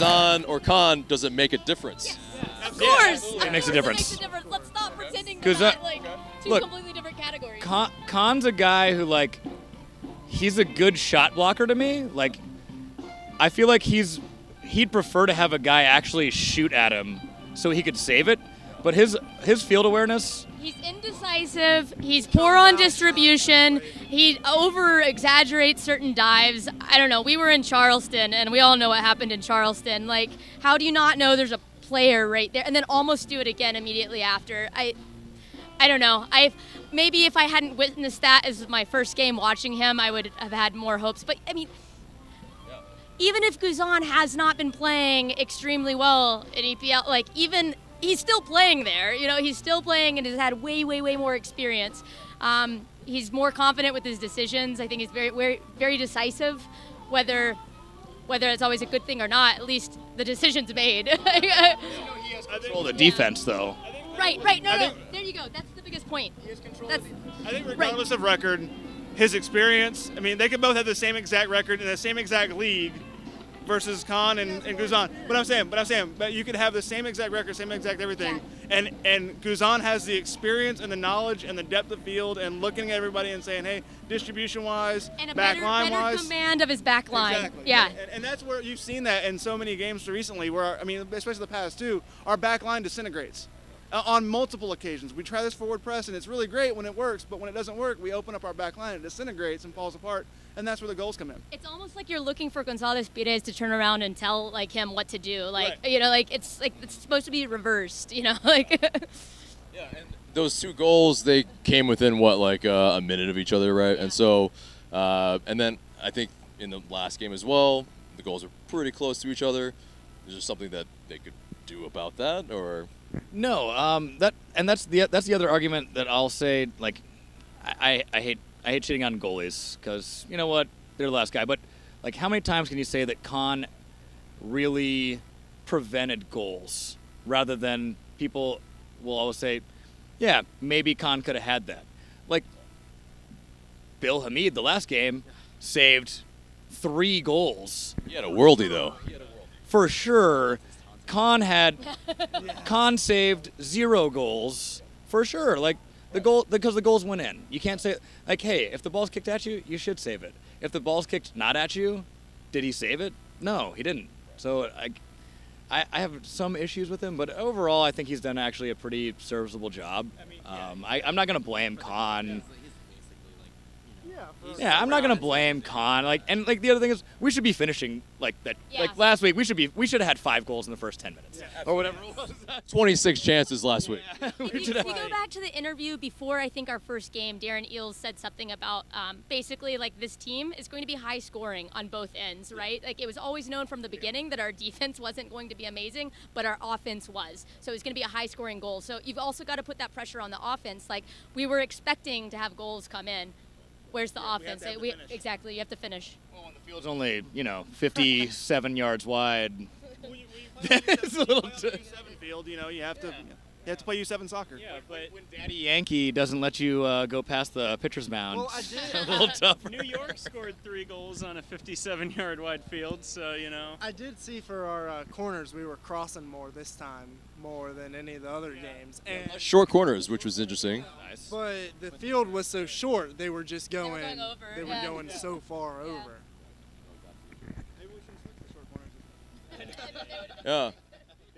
Guzan or Khan, does it make a difference? Yes. Of course. It makes a difference. Let's stop pretending Because they're not, like, two look, completely different categories. Khan's a guy who, like, he's a good shot blocker to me. Like, I feel like he'd prefer to have a guy actually shoot at him so he could save it. But his field awareness. He's indecisive. He's poor on distribution. He over-exaggerates certain dives. I don't know. We were in Charleston, and we all know what happened in Charleston. Like, how do you not know there's a player right there, and then almost do it again immediately after? I don't know. Maybe if I hadn't witnessed that as my first game watching him, I would have had more hopes. But I mean, even if Guzan has not been playing extremely well in EPL, like even. He's still playing there, he's still playing and has had way, way, way more experience. He's more confident with his decisions. I think he's very, very, very decisive, whether it's always a good thing or not, at least the decision's made. He has control of the defense, though. Right, no, there you go. That's the biggest point. He has control I think regardless of record, his experience, I mean, they could both have the same exact record in the same exact league, versus Khan and Guzan. But I'm saying, but you could have the same exact record, same exact everything, and Guzan has the experience and the knowledge and the depth of field and looking at everybody and saying, hey, distribution-wise, back line-wise. Better command of his back line. Exactly. Yeah. And that's where you've seen that in so many games recently where, I mean, especially the past two, our back line disintegrates. On multiple occasions. We try this forward press, and it's really great when it works, but when it doesn't work, we open up our back line, it disintegrates and falls apart, and that's where the goals come in. It's almost like you're looking for Gonzalez Pires to turn around and tell him what to do. Right. It's supposed to be reversed, like. Yeah, and those two goals, they came within, a minute of each other, right? And so, and then I think in the last game as well, the goals are pretty close to each other. Is there something that they could do about that, or? No, that's the other argument that I'll say. Like, I hate shitting on goalies because you know what, they're the last guy. But like, how many times can you say that Khan really prevented goals rather than people will always say, yeah, maybe Khan could have had that. Like, Bill Hamid, the last game, saved 3 goals. He had a worldie though. For sure. Khan saved 0 goals for sure. Like because the goals went in. You can't say like, hey, if the ball's kicked at you, you should save it. If the ball's kicked not at you, did he save it? No, he didn't. So I have some issues with him, but overall, I think he's done actually a pretty serviceable job. I'm not gonna blame Khan. Yeah, I'm not gonna blame Khan. The other thing is, we should be finishing like that. Yeah. Like last week, we should have had 5 goals in the first 10 minutes, or whatever it was. 26 chances last week. If you go back to the interview before, I think our first game, Darren Eales said something about basically like this team is going to be high scoring on both ends, right? Like it was always known from the beginning that our defense wasn't going to be amazing, but our offense was. So it's going to be a high scoring goal. So you've also got to put that pressure on the offense. Like we were expecting to have goals come in. Where's the offense? Exactly, you have to finish. Well, when the field's only 57 yards wide. It's a little U7 field. You have to play U7 soccer. Yeah, but when Daddy Yankee doesn't let you go past the pitcher's mound, well, I did. it's a little tougher. New York scored 3 goals on a 57-yard wide field, so I did see for our corners we were crossing more this time, more than any of the other games. And Short corners, which was interesting. Nice. but the field was so short, they were just going. going over, They were yeah. going so far over. Maybe we should switch to short corners. Yeah.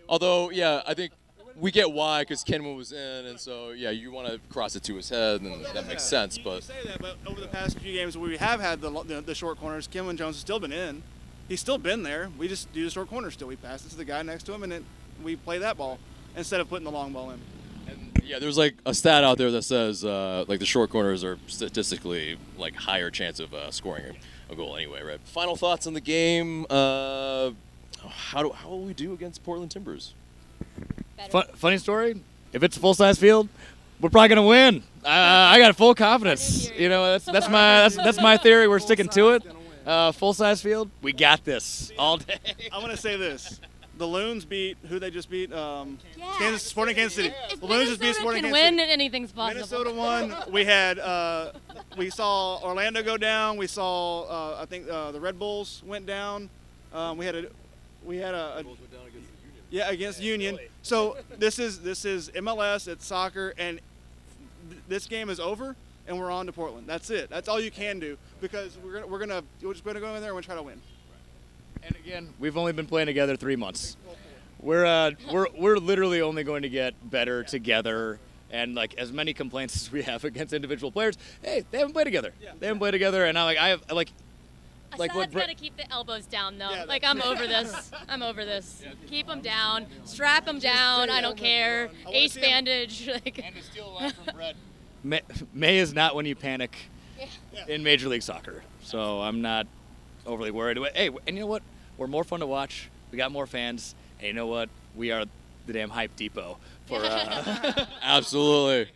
Although, I think we get why, because Kenwood was in, and so, you want to cross it to his head, and that makes sense. You But say that, but over the past few games where we have had the short corners, Kenwood Jones has still been in. He's still been there. We just do the short corner still. We pass it to the guy next to him, and we play that ball instead of putting the long ball in. and, there's like a stat out there that says the short corners are statistically higher chance of scoring a goal anyway, right? Final thoughts on the game. How will we do against Portland Timbers? Funny story. If it's a full-size field, we're probably gonna win. I got full confidence. That's my theory. We're sticking to it. Full-size field, we got this all day. I want to say this. The Loons beat who they just beat. Sporting Kansas City. If The Loons just beat Minnesota Sporting can Kansas win, City. anything's possible. Minnesota won. We saw Orlando go down. We saw I think the Red Bulls went down. We We had against Union. So this is MLS. It's soccer, and this game is over, and we're on to Portland. That's it. That's all you can do because we're just gonna go in there and we're try to win. And again, we've only been playing together 3 months. We're literally only going to get better together. And like as many complaints as we have against individual players, hey, they haven't played together. Yeah. They haven't played together, and I have like Assad's got to keep the elbows down though. Yeah, like I'm over this. I'm over this. Keep them down. Strap them down. I don't care. Ace bandage. Like. And to steal a line from Brett. May is not when you panic in Major League Soccer. So I'm not overly worried. Hey, and you know what? We're more fun to watch. We got more fans. And you know what? We are the damn hype depot. For Absolutely. If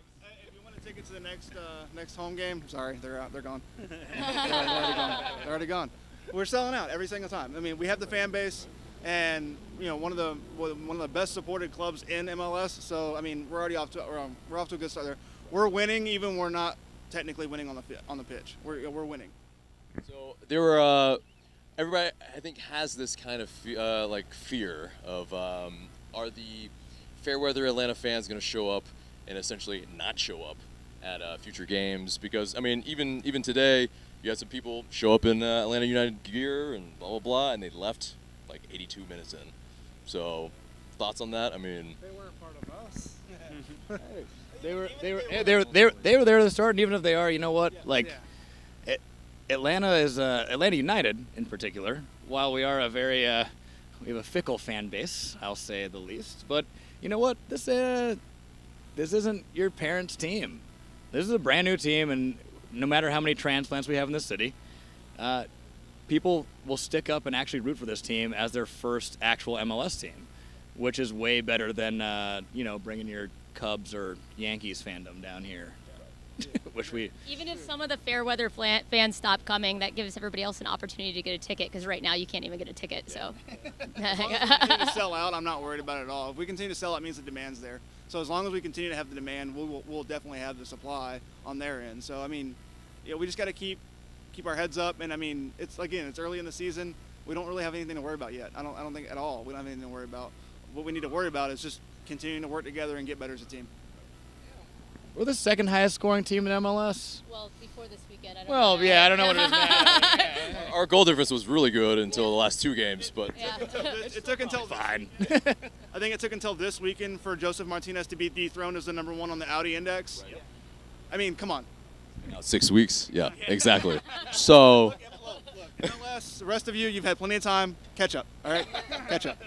you want to take it to the next home game, sorry, they're out. They're gone. They're already gone. We're selling out every single time. I mean, we have the fan base, and one of the best supported clubs in MLS. So I mean, we're off to a good start there. We're winning, even we're not technically winning on the pitch. We're winning. So there were everybody I think has this kind of fear of are the Fairweather Atlanta fans going to show up and essentially not show up at future games? Because I mean, even today, you had some people show up in Atlanta United gear and blah blah blah, and they left like 82 minutes in. So, thoughts on that? I mean, they weren't part of us. They were there at the start, and even if they are, you know what? Atlanta is Atlanta United in particular. While we are we have a fickle fan base, I'll say the least, but. You know what? This isn't your parents' team. This is a brand new team, and no matter how many transplants we have in this city, people will stick up and actually root for this team as their first actual MLS team, which is way better than bringing your Cubs or Yankees fandom down here. Which we even if some of the Fairweather fans stop coming, that gives everybody else an opportunity to get a ticket because right now you can't even get a ticket. So as long as we continue to sell out, I'm not worried about it at all. If we continue to sell out, it means the demand's there. So as long as we continue to have the demand, we'll definitely have the supply on their end. So I mean, we just got to keep our heads up. And I mean, it's early in the season. We don't really have anything to worry about yet. I don't think at all. We don't have anything to worry about. What we need to worry about is just continuing to work together and get better as a team. We're the second highest scoring team in MLS. Well, before this weekend, I don't know. Well, yeah, I don't know what it is now. Our goal difference was really good until the last 2 games, but it took until fine. I think it took until this weekend for Joseph Martinez to be dethroned as the #1 on the Audi Index. Right. I mean, come on. 6 weeks, yeah, exactly. So, look, MLS, the rest of you've had plenty of time. Catch up, all right? Catch up.